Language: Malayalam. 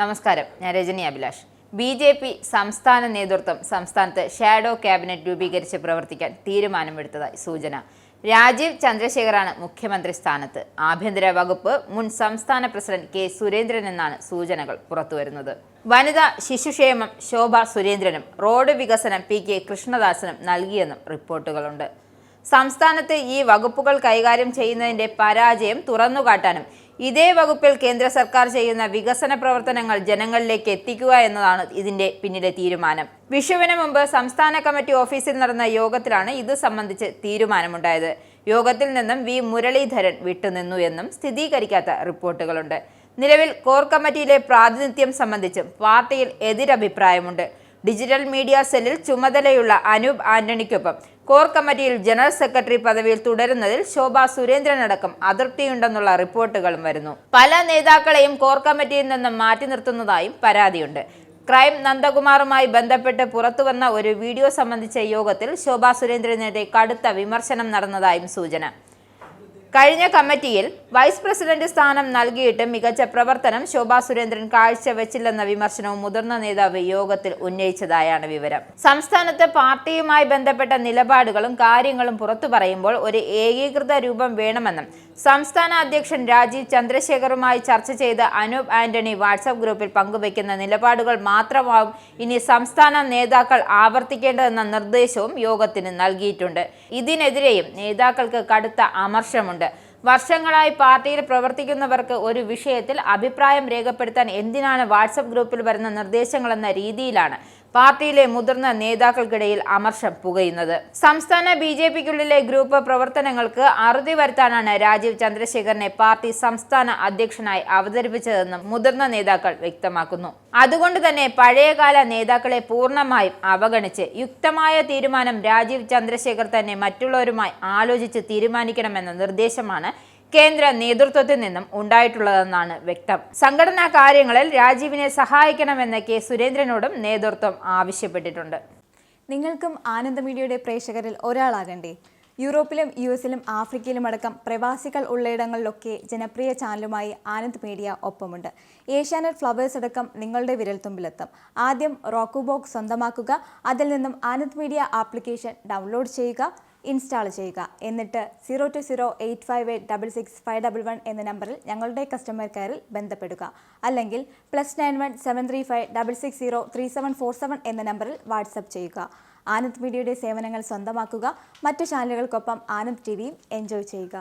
നമസ്കാരം, ഞാൻ രജനി അഭിലാഷ്. BJP സംസ്ഥാന നേതൃത്വം സംസ്ഥാനത്ത് ഷാഡോ ക്യാബിനറ്റ് രൂപീകരിച്ച് പ്രവർത്തിക്കാൻ തീരുമാനമെടുത്തതായി സൂചന. രാജീവ് ചന്ദ്രശേഖറാണ് മുഖ്യമന്ത്രി സ്ഥാനത്ത്. ആഭ്യന്തര വകുപ്പ് മുൻ സംസ്ഥാന പ്രസിഡന്റ് കെ സുരേന്ദ്രൻ എന്നാണ് സൂചനകൾ പുറത്തുവരുന്നത്. വനിതാ ശിശുക്ഷേമം ശോഭ സുരേന്ദ്രനും റോഡ് വികസനം PK കൃഷ്ണദാസനും നൽകിയെന്നും റിപ്പോർട്ടുകളുണ്ട്. സംസ്ഥാനത്ത് ഈ വകുപ്പുകൾ കൈകാര്യം ചെയ്യുന്നതിന്റെ പരാജയം തുറന്നുകാട്ടാനും ഇതേ വകുപ്പിൽ കേന്ദ്ര സർക്കാർ ചെയ്യുന്ന വികസന പ്രവർത്തനങ്ങൾ ജനങ്ങളിലേക്ക് എത്തിക്കുക എന്നതാണ് ഇതിന്റെ പിന്നിലെ തീരുമാനം. വിഷുവിന് മുമ്പ് സംസ്ഥാന കമ്മിറ്റി ഓഫീസിൽ നടന്ന യോഗത്തിലാണ് ഇത് സംബന്ധിച്ച് തീരുമാനമുണ്ടായത്. യോഗത്തിൽ നിന്നും V മുരളീധരൻ വിട്ടുനിന്നു എന്നും സ്ഥിരീകരിക്കാത്ത റിപ്പോർട്ടുകളുണ്ട്. നിലവിൽ കോർ കമ്മിറ്റിയിലെ പ്രാതിനിധ്യം സംബന്ധിച്ചും പാർട്ടിയിൽ എതിരഭിപ്രായമുണ്ട്. ഡിജിറ്റൽ മീഡിയ സെല്ലിൽ ചുമതലയുള്ള അനൂപ് ആന്റണിക്കൊപ്പം കോർ കമ്മിറ്റിയിൽ ജനറൽ സെക്രട്ടറി പദവിയിൽ തുടരുന്നതിൽ ശോഭ സുരേന്ദ്രനടക്കം അതൃപ്തിയുണ്ടെന്നുള്ള റിപ്പോർട്ടുകളും വരുന്നു. പല നേതാക്കളെയും കോർ കമ്മിറ്റിയിൽ നിന്നും മാറ്റി നിർത്തുന്നതായും പരാതിയുണ്ട്. ക്രൈം നന്ദകുമാറുമായി ബന്ധപ്പെട്ട് പുറത്തുവന്ന ഒരു വീഡിയോ സംബന്ധിച്ച യോഗത്തിൽ ശോഭ സുരേന്ദ്രനെതിരെ കടുത്ത വിമർശനം നടന്നതായും സൂചന. കഴിഞ്ഞ കമ്മിറ്റിയിൽ വൈസ് പ്രസിഡന്റ് സ്ഥാനം നൽകിയിട്ട് മികച്ച പ്രവർത്തനം ശോഭ സുരേന്ദ്രൻ കാഴ്ചവെച്ചില്ലെന്ന വിമർശനവും മുതിർന്ന നേതാവ് യോഗത്തിൽ ഉന്നയിച്ചതായാണ് വിവരം. സംസ്ഥാനത്ത് പാർട്ടിയുമായി ബന്ധപ്പെട്ട നിലപാടുകളും കാര്യങ്ങളും പുറത്തു പറയുമ്പോൾ ഒരു ഏകീകൃത രൂപം വേണമെന്നും സംസ്ഥാന അധ്യക്ഷൻ രാജീവ് ചന്ദ്രശേഖറുമായി ചർച്ച ചെയ്ത് അനൂപ് ആന്റണി വാട്സാപ്പ് ഗ്രൂപ്പിൽ പങ്കുവയ്ക്കുന്ന നിലപാടുകൾ മാത്രമാവും ഇനി സംസ്ഥാന നേതാക്കൾ ആവർത്തിക്കേണ്ടതെന്ന നിർദ്ദേശവും യോഗത്തിന് നൽകിയിട്ടുണ്ട്. ഇതിനെതിരെയും നേതാക്കൾക്ക് കടുത്ത അമർഷമുണ്ട്. വർഷങ്ങളായി പാർട്ടിയിൽ പ്രവർത്തിക്കുന്നവർക്ക് ഒരു വിഷയത്തിൽ അഭിപ്രായം രേഖപ്പെടുത്താൻ എന്തിനാണ് വാട്സാപ്പ് ഗ്രൂപ്പിൽ വരുന്ന നിർദ്ദേശങ്ങളെന്ന രീതിയിലാണ് പാർട്ടിയിലെ മുതിർന്ന നേതാക്കൾക്കിടയിൽ അമർഷം പുകയുന്നത്. സംസ്ഥാന BJPക്കുള്ളിലെ ഗ്രൂപ്പ് പ്രവർത്തനങ്ങൾക്ക് അറുതി വരുത്താനാണ് രാജീവ് ചന്ദ്രശേഖറിനെ പാർട്ടി സംസ്ഥാന അധ്യക്ഷനായി അവതരിപ്പിച്ചതെന്നും മുതിർന്ന നേതാക്കൾ വ്യക്തമാക്കുന്നു. അതുകൊണ്ട് തന്നെ പഴയകാല നേതാക്കളെ പൂർണ്ണമായും അവഗണിച്ച് യുക്തമായ തീരുമാനം രാജീവ് ചന്ദ്രശേഖർ തന്നെ മറ്റുള്ളവരുമായി ആലോചിച്ച് തീരുമാനിക്കണമെന്ന നിർദ്ദേശമാണ് കേന്ദ്ര നേതൃത്വത്തിൽ നിന്നും ഉണ്ടായിട്ടുള്ളതെന്നാണ് വ്യക്തം. സംഘടനാ കാര്യങ്ങളിൽ രാജീവിനെ സഹായിക്കണമെന്ന് കെ സുരേന്ദ്രനോടും നേതൃത്വം ആവശ്യപ്പെട്ടിട്ടുണ്ട്. നിങ്ങൾക്കും ആനന്ദ മീഡിയയുടെ പ്രേക്ഷകരിൽ ഒരാളാകണ്ടേ? യൂറോപ്പിലും US-ലും ആഫ്രിക്കയിലും അടക്കം പ്രവാസികൾ ഉള്ളയിടങ്ങളിലൊക്കെ ജനപ്രിയ ചാനലുമായി ആനന്ദ് മീഡിയ ഒപ്പമുണ്ട്. ഏഷ്യാനെറ്റ് ഫ്ലവേഴ്സ് അടക്കം നിങ്ങളുടെ വിരൽത്തുമ്പിലെത്തും. ആദ്യം റോക്കു ബോക്സ് സ്വന്തമാക്കുക. അതിൽ നിന്നും ആനന്ദ് മീഡിയ ആപ്ലിക്കേഷൻ ഡൗൺലോഡ് ചെയ്യുക, ഇൻസ്റ്റാൾ ചെയ്യുക. എന്നിട്ട് 0208586651 എന്ന നമ്പറിൽ ഞങ്ങളുടെ കസ്റ്റമർ കെയറിൽ ബന്ധപ്പെടുക. അല്ലെങ്കിൽ +91 735 660 3747 എന്ന നമ്പറിൽ വാട്സപ്പ് ചെയ്യുക. ആനന്ദ് മീഡിയയുടെ സേവനങ്ങൾ സ്വന്തമാക്കുക. മറ്റു ചാനലുകൾക്കൊപ്പം ആനന്ദ് TVയും എൻജോയ് ചെയ്യുക.